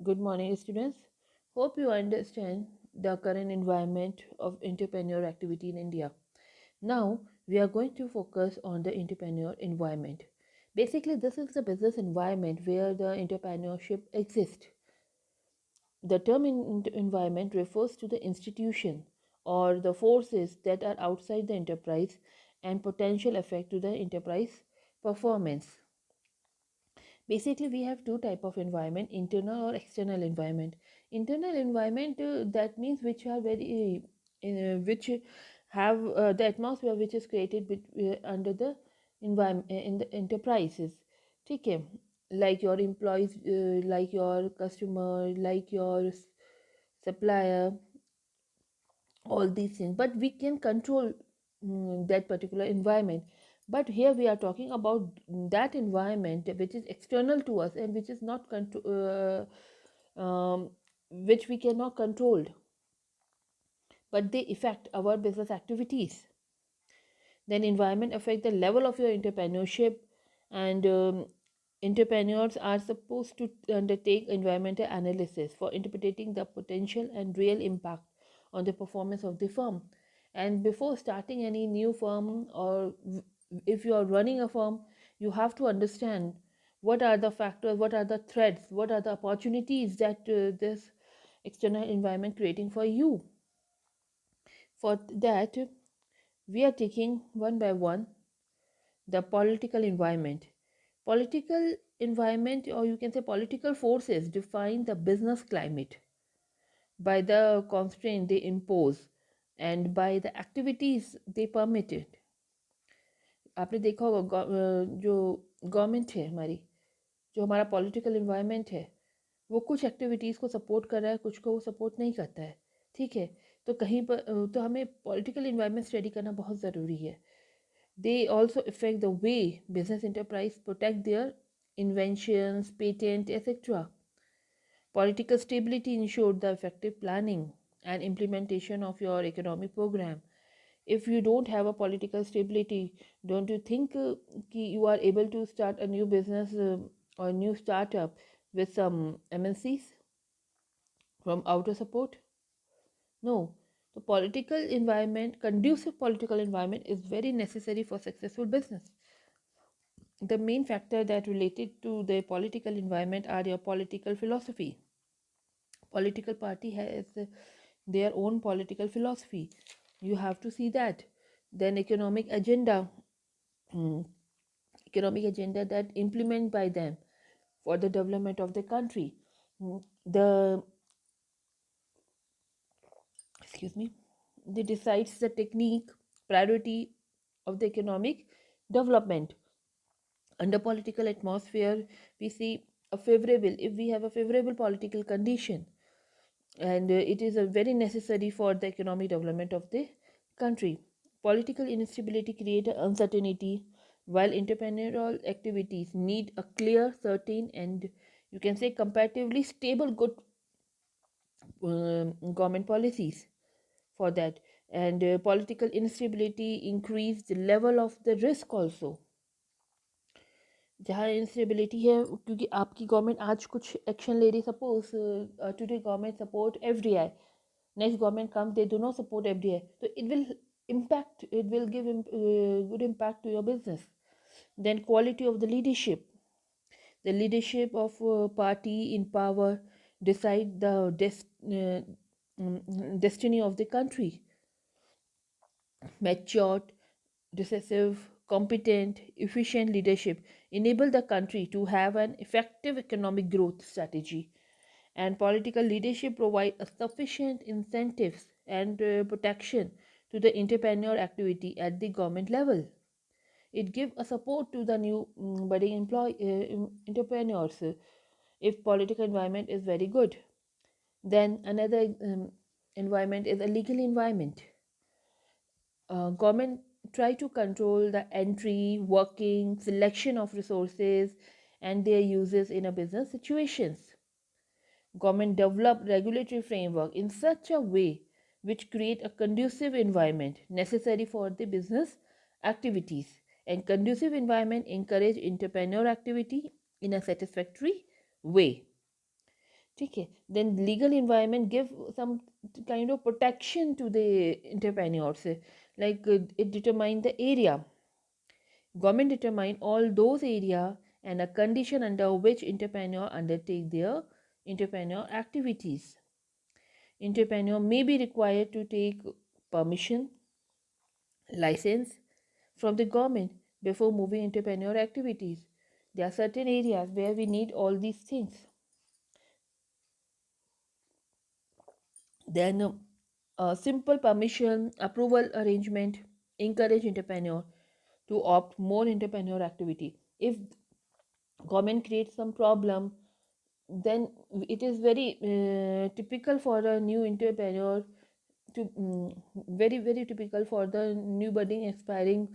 Good morning, students. Hope you understand the current environment of entrepreneur activity in India. Now, we are going to focus on the entrepreneur environment. Basically, this is the business environment where the entrepreneurship exists. The term environment refers to the institution or the forces that are outside the enterprise and potential effect to the enterprise performance. Basically, we have two type of environment: internal or external environment. Internal environment, that means which are very which have the atmosphere which is created under the environment in the enterprises. Okay, like your employees, like your customer, like your supplier, all these things, but we can control that particular environment. But here we are talking about that environment which is external to us and which is not which we cannot control, but they affect our business activities. Then environment affect the level of your entrepreneurship, and entrepreneurs are supposed to undertake environmental analysis for interpreting the potential and real impact on the performance of the firm. And before starting any new firm, or if you are running a firm, you have to understand what are the factors, what are the threats, what are the opportunities that this external environment creating for you. For that, we are taking one by one the political environment. Political environment, or you can say political forces, define the business climate by the constraint they impose and by the activities they permit it. आपने देखा होगा जो government है हमारी, जो हमारा political environment है, वो कुछ एक्टिविटीज़ को सपोर्ट कर रहा है, कुछ को वो सपोर्ट नहीं करता है। ठीक है, तो कहीं पर तो हमें पॉलिटिकल इन्वायरमेंट स्टडी करना बहुत ज़रूरी है। They also affect the way business enterprise protect their inventions, patent, etc. Political stability ensures the effective planning and implementation of your economic program. If you don't have a political stability, don't you think you are able to start a new business or new startup with some MNCs from outer support? No. The political environment, conducive political environment, is very necessary for successful business. The main factor that related to the political environment are your political philosophy. Political party has their own political philosophy. You have to see that. Then economic agenda, hmm, economic agenda that implement by them for the development of the country. The excuse me, they decides the technique, priority of the economic development. Under political atmosphere, we see a favorable, if we have a favorable political condition, and it is a very necessary for the economic development of the country. Political instability creates uncertainty, while entrepreneurial activities need a clear, certain, and you can say comparatively stable good government policies for that. And political instability increase the level of the risk also. जहाँ instability है, क्योंकि आपकी government आज कुछ action ले रही, suppose today government support FDI, next government comes, they do not support FDI, so it will give good impact to your business. Then quality of the leadership of party in power decide the destiny of the country. Matured, decisive, competent, efficient leadership enable the country to have an effective economic growth strategy, and political leadership provide a sufficient incentives and protection to the entrepreneur activity at the government level. It gives a support to the new budding entrepreneurs if political environment is very good. Then another environment is a legal environment. Government try to control the entry, working, selection of resources and their uses in a business situations. Government develop regulatory framework in such a way which create a conducive environment necessary for the business activities, and conducive environment encourage entrepreneur activity in a satisfactory way. ठीक है. Then legal environment give some kind of protection to the entrepreneurs, like it determine the area. Government determine all those area and a condition under which entrepreneur undertake their entrepreneur activities. Entrepreneur may be required to take permission, license from the government before moving entrepreneur activities. There are certain areas where we need all these things. Then simple permission approval arrangement encourage entrepreneur to opt more entrepreneur activity. If government creates some problem, then it is very typical for a new entrepreneur to very typical for the new budding aspiring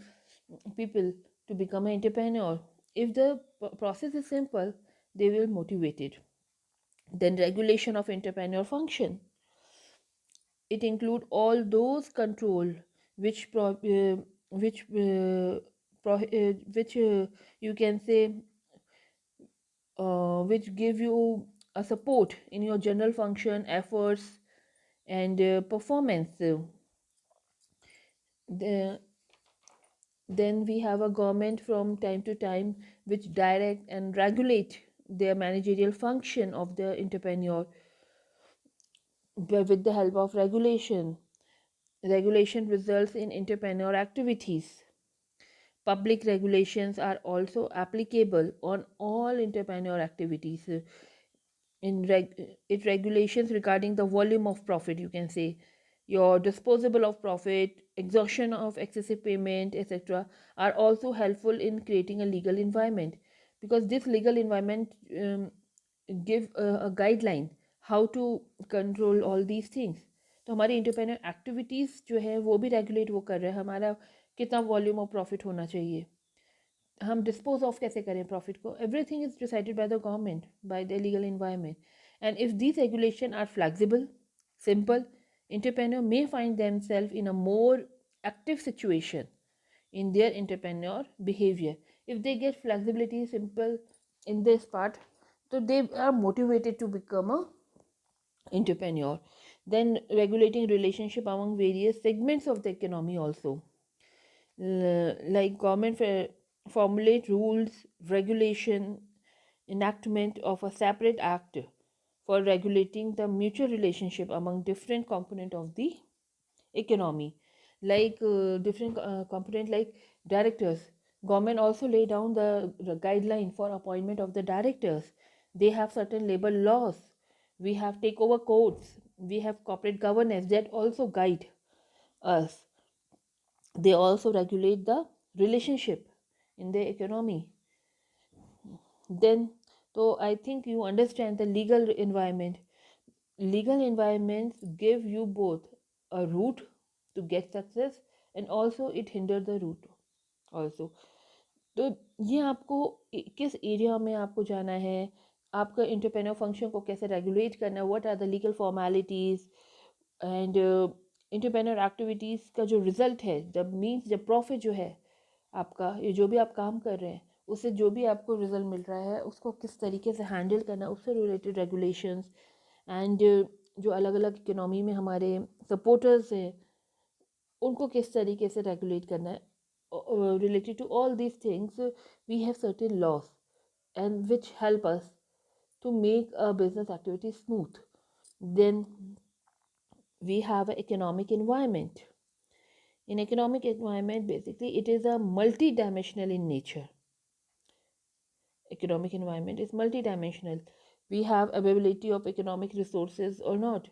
people to become an entrepreneur. If the process is simple, they will motivate it. Then regulation of entrepreneur function, it include all those control which which which you can say which give you a support in your general function efforts and performance. The, then we have a government from time to time which direct and regulate their managerial function of the entrepreneur with the help of regulation. Regulation results in entrepreneur activities. Public regulations are also applicable on all entrepreneur activities. It regulations regarding the volume of profit, you can say, your disposable of profit, exhaustion of excessive payment, etc., are also helpful in creating a legal environment, because this legal environment give a guideline how to control all these things. तो हमारी entrepreneur activities जो है वो भी regulate वो कर रहे हैं, हमारा कितना वॉल्यूम ऑफ प्रॉफिट होना चाहिए, हम डिस्पोज ऑफ कैसे करें प्रॉफिट को. Everything is decided by the government, by the legal environment. And if these regulations are flexible, simple, entrepreneur may find themselves in a more active situation in their entrepreneur behavior. If they get flexibility, simple in this part, so they are motivated to become a entrepreneur. Then regulating relationship among various segments of the economy also. Like government formulate rules, regulation, enactment of a separate act for regulating the mutual relationship among different component of the economy, like different component like directors. Government also lay down the guideline for appointment of the directors. They have certain labor laws. We have takeover codes. We have corporate governance that also guide us. They also regulate the relationship in the economy. Then, so I think you understand the legal environment. Legal environments give you both a route to get success and also it hinder the route also. तो ये आपको किस area में आपको जाना है, आपका entrepreneur function को कैसे रेगुलेट करना है, what are the legal formalities and entrepreneur activities का जो रिजल्ट है, जब मीन्स जब प्रॉफिट जो है आपका, ये जो भी आप काम कर रहे हैं उससे जो भी आपको रिजल्ट मिल रहा है उसको किस तरीके से हैंडल करना, उससे रिलेटेड रेगुलेशंस एंड जो अलग अलग इकोनॉमी में हमारे सपोर्टर्स हैं उनको किस तरीके से रेगुलेट करना है. Related to all these things, we have certain laws and which help us to make a business activity smooth. Then we have an economic environment. In economic environment, basically, it is a multi-dimensional in nature. Economic environment is multi-dimensional. We have availability of economic resources or not,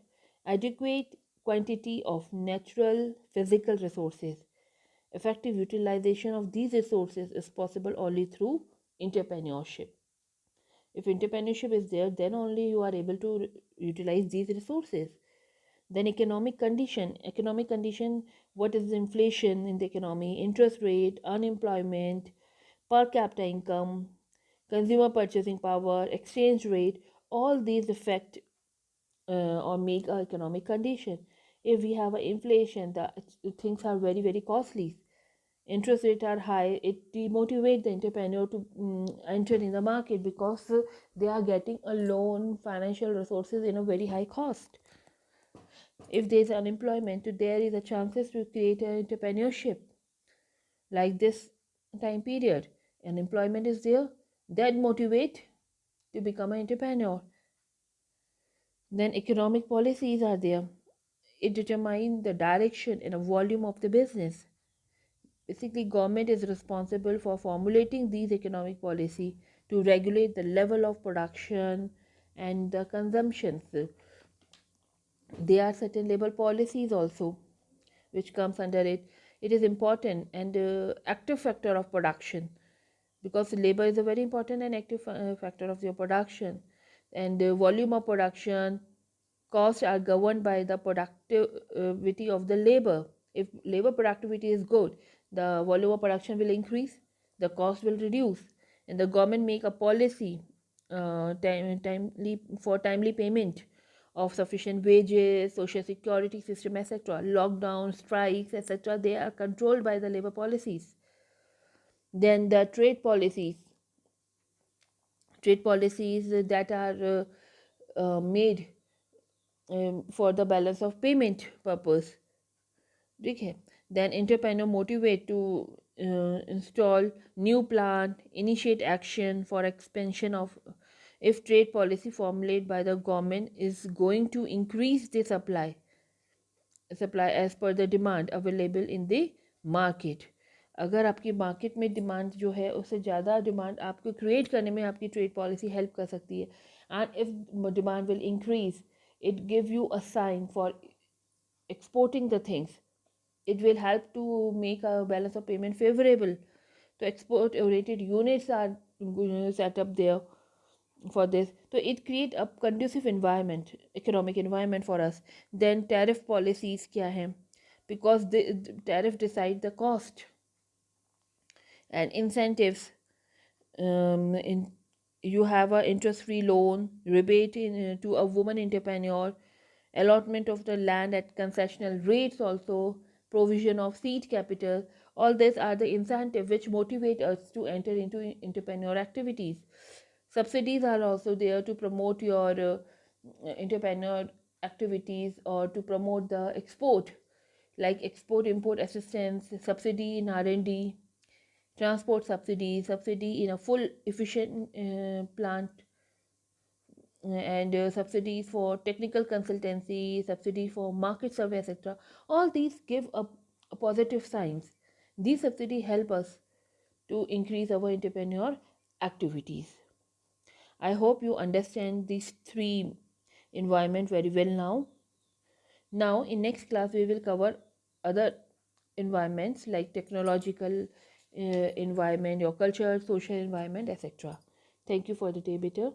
adequate quantity of natural physical resources. Effective utilization of these resources is possible only through entrepreneurship. If entrepreneurship is there, then only you are able to utilize these resources. Then economic condition, what is the inflation in the economy, interest rate, unemployment, per capita income, consumer purchasing power, exchange rate, all these affect or make our economic condition. If we have an inflation, the things are very costly. interest rates are high, it demotivates the entrepreneur to enter in the market because they are getting a loan financial resources in a very high cost. If there is unemployment, there is a chances to create an entrepreneurship like this time period. Unemployment is there, that motivate to become an entrepreneur. Then economic policies are there, it determines the direction and the volume of the business. Basically, government is responsible for formulating these economic policy to regulate the level of production and the consumptions. There are certain labor policies also which comes under it. It is important and active factor of production, because labor is a very important and active factor of your production, and the volume of production costs are governed by the productivity of the labor. If labor productivity is good, the volume of production will increase, the cost will reduce, and the government make a policy timely payment of sufficient wages, social security system, etc. Lockdown, strikes, etc. They are controlled by the labor policies. Then the trade policies that are made for the balance of payment purpose. Okay. Then entrepreneur motivate to install new plant, initiate action for expansion of, if trade policy formulated by the government is going to increase the supply as per the demand available in the market. अगर आपकी market में demand जो है उससे ज़्यादा demand आपको create करने में आपकी ट्रेड पॉलिसी हेल्प कर सकती है. And if demand will increase, it give you a sign for exporting the things. It will help to make a balance of payment favorable. So export oriented units are set up there for this. So it create a conducive environment, economic environment for us. Then tariff policies kya hai? Because the tariff decide the cost. And incentives, in you have a interest free loan rebate to a woman entrepreneur, allotment of the land at concessional rates, also provision of seed capital. All these are the incentive which motivate us to enter into entrepreneur activities. Subsidies are also there to promote your entrepreneur activities or to promote the export, like export import assistance, subsidy in R&D, transport subsidy, subsidy in a full efficient plant, and subsidies for technical consultancy, subsidy for market survey, etc. All these give a positive signs. These subsidies help us to increase our entrepreneur activities. I hope you understand these three environment very well now. Now in next class we will cover other environments like technological environment, your culture, social environment, etc. Thank you for the day, Peter.